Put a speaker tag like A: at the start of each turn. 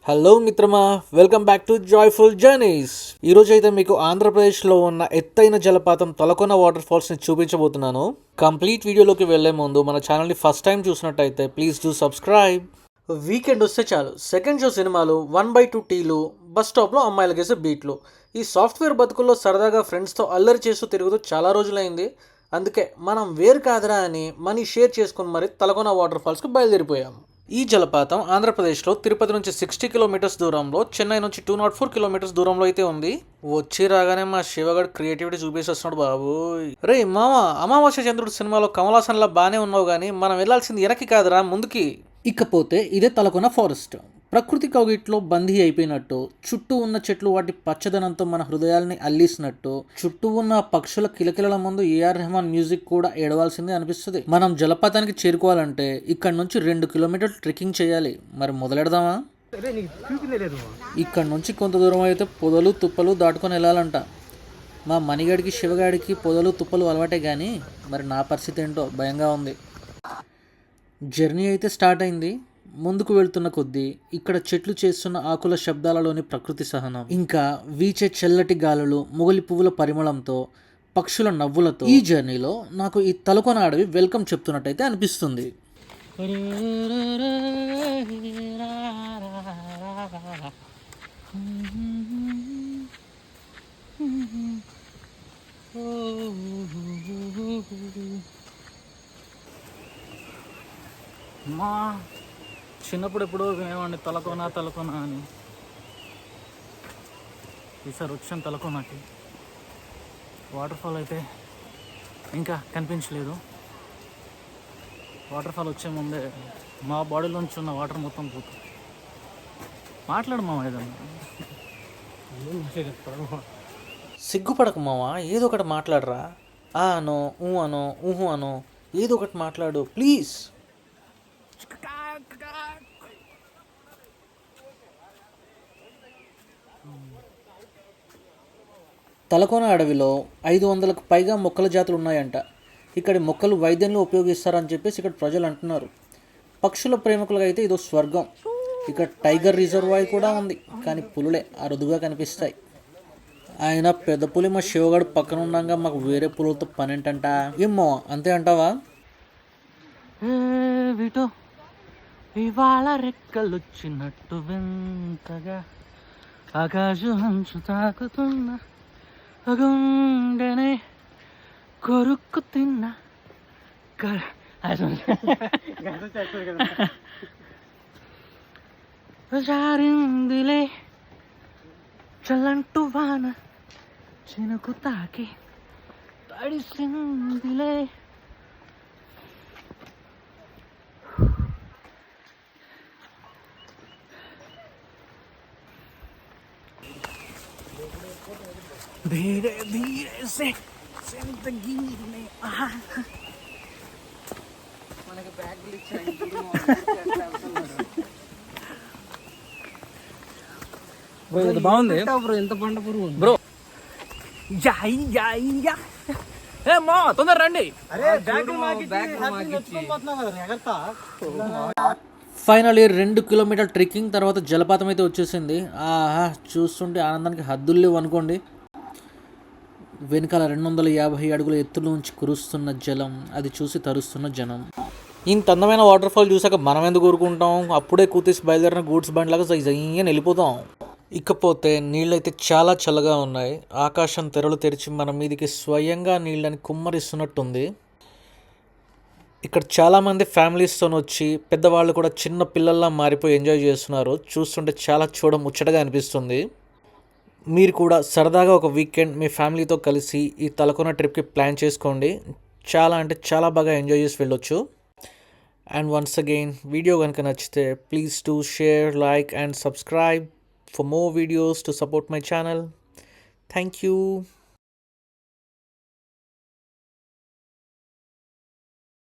A: Hello మిత్రమా, welcome back to joyful journeys. ఈరోజు అయితే మీకు ఆంధ్రప్రదేశ్లో ఉన్న ఎత్తైన జలపాతం తలకోన వాటర్ ఫాల్స్ని చూపించబోతున్నాను. కంప్లీట్ వీడియోలోకి వెళ్లే ముందు మన ఛానల్ని ఫస్ట్ టైం చూసినట్టయితే ప్లీజ్ డూ సబ్స్క్రైబ్. వీకెండ్ వస్తే చాలు సెకండ్ షో సినిమాలు, 1/2 టీలు, బస్ స్టాప్లో అమ్మాయిలకేసే బీట్లు, ఈ సాఫ్ట్వేర్ బతుకుల్లో సరదాగా ఫ్రెండ్స్తో అల్లరి చేస్తూ తిరుగుతూ చాలా రోజులైంది. అందుకే మనం వేరు కాదురా అని మనీ షేర్ చేసుకుని మరి తలకోన వాటర్ ఫాల్స్కి బయలుదేరిపోయాము. ఈ జలపాతం ఆంధ్రప్రదేశ్లో తిరుపతి నుంచి 60 కిలోమీటర్స్ దూరంలో, చెన్నై నుంచి 204 కిలోమీటర్స్ దూరంలో అయితే ఉంది. వచ్చి రాగానే మా శివగడ్ క్రియేటివిటీ చూపేసేస్తున్నాడు బాబు. రే మామ, అమావాస్య చంద్రుడు సినిమాలో కమల్ హాసన్లా బాగానే ఉన్నావు కానీ మనం వెళ్ళాల్సింది వెనక్కి కాదురా, ముందుకి. ఇకపోతే ఇదే తలకోన ఫారెస్ట్. ప్రకృతి కౌగిట్లో బందీ అయిపోయినట్టు, చుట్టూ ఉన్న చెట్లు వాటి పచ్చదనంతో మన హృదయాల్ని అల్లిసినట్టు, చుట్టూ ఉన్న పక్షుల కిలకిలల ముందు ఏఆర్ రెహమాన్ మ్యూజిక్ కూడా ఏడవాల్సిందే అనిపిస్తుంది. మనం జలపాతానికి చేరుకోవాలంటే ఇక్కడ నుంచి 2 కిలోమీటర్లు ట్రెక్కింగ్ చేయాలి. మరి మొదలెడదామా? ఇక్కడ నుంచి కొంత దూరం అయితే పొదలు తుప్పలు దాటుకొని వెళ్ళాలంట. మా మణిగాడికి శివగాడికి పొదలు తుప్పలు అలవాటే కానీ మరి నా పరిస్థితి ఏంటో భయంగా ఉంది. జర్నీ అయితే స్టార్ట్ అయింది. ముందుకు వెళ్తున్న కొద్దీ ఇక్కడ చెట్లు చేస్తున్న ఆకుల శబ్దాలలోని ప్రకృతి సహనం, ఇంకా వీచే చల్లటి గాలులు, మొగలి పువ్వుల పరిమళంతో, పక్షుల నవ్వులతో ఈ జర్నీలో నాకు ఈ తలకోన అడవి వెల్కమ్ చెప్తున్నట్టయితే అనిపిస్తుంది. మా చిన్నప్పుడు ఎప్పుడో వినేవాడిని తలకోన అని. ఈసారి వచ్చాను తలకోనకి. వాటర్ ఫాల్ అయితే ఇంకా కనిపించలేదు. వాటర్ ఫాల్ వచ్చే ముందే మా బాడీలోంచి ఉన్న వాటర్ మొత్తం పోతుంది. మాట్లాడు మామ, ఏదన్నా సిగ్గుపడకు మామ, ఏదో ఒకటి మాట్లాడరా. అనో అనో ఊహు అనో, ఏదో ఒకటి మాట్లాడు ప్లీజ్. తలకోన అడవిలో 500కు పైగా మొక్కల జాతులు ఉన్నాయంట. ఇక్కడి మొక్కలు వైద్యంలో ఉపయోగిస్తారని చెప్పేసి ఇక్కడ ప్రజలు అంటున్నారు. పక్షుల ప్రేమికులకు అయితే ఇదో స్వర్గం. ఇక్కడ టైగర్ రిజర్వాయర్ కూడా ఉంది, కానీ పులులే అరుదుగా కనిపిస్తాయి. ఆయన పెద్ద పులి మా శివగాడు పక్కన ఉండగా మాకు వేరే పులులతో పని ఏంటంట. ఏమో అంతే అంటావా? వీటో ఇవాళ రెక్కలొచ్చినట్టు వింతగా ఆకాశం హంచు తాకుతున్న గుండెనే కొరుక్కు తిన్న జారిందిలే చల్లంటు వాన, చినుకు తాకి తడిసిందిలే. धीरे धीरे से जिंदगी में మనకి బ్యాగ్లు ఇచ్చాయి బ్రో. ఇది బాగుంది బ్రో, ఎంత పంట పురుగు బ్రో. జాయి జాయి యా ఏ మా తొందర రండి. ఫైనల్లీ 2 కిలోమీటర్ ట్రెక్కింగ్ తర్వాత జలపాతం అయితే వచ్చేసింది. ఆహా, చూస్తుంటే ఆనందానికి హద్దులు లేవు అనుకోండి. వెనకాల 250 అడుగుల ఎత్తులో నుంచి కురుస్తున్న జలం, అది చూసి తరుస్తున్న జనం. ఇంత అందమైన వాటర్ ఫాల్ చూసాక మనం ఎందుకు ఊరుకుంటాం? అప్పుడే కూతేసి బయలుదేరిన గూడ్స్ బండ్ లాగా జయ్యని వెళ్ళిపోతాం. ఇకపోతే నీళ్ళైతే చాలా చల్లగా ఉన్నాయి. ఆకాశం తెరలు తెరిచి మన మీదికి స్వయంగా నీళ్ళని కుమ్మరిస్తున్నట్టుంది. ఇక్కడ చాలామంది ఫ్యామిలీస్తో వచ్చి పెద్దవాళ్ళు కూడా చిన్న పిల్లల్లా మారిపోయి ఎంజాయ్ చేస్తున్నారు. చూస్తుంటే చాలా ముచ్చటగా అనిపిస్తుంది. మీరు కూడా సరదాగా ఒక వీకెండ్ మీ ఫ్యామిలీతో కలిసి ఈ తలకోన ట్రిప్కి ప్లాన్ చేసుకోండి. చాలా అంటే చాలా బాగా ఎంజాయ్ చేసి వెళ్ళొచ్చు. అండ్ వన్స్ అగైన్, వీడియో కనుక నచ్చితే please to share, like and subscribe for more videos to support my channel. Thank you.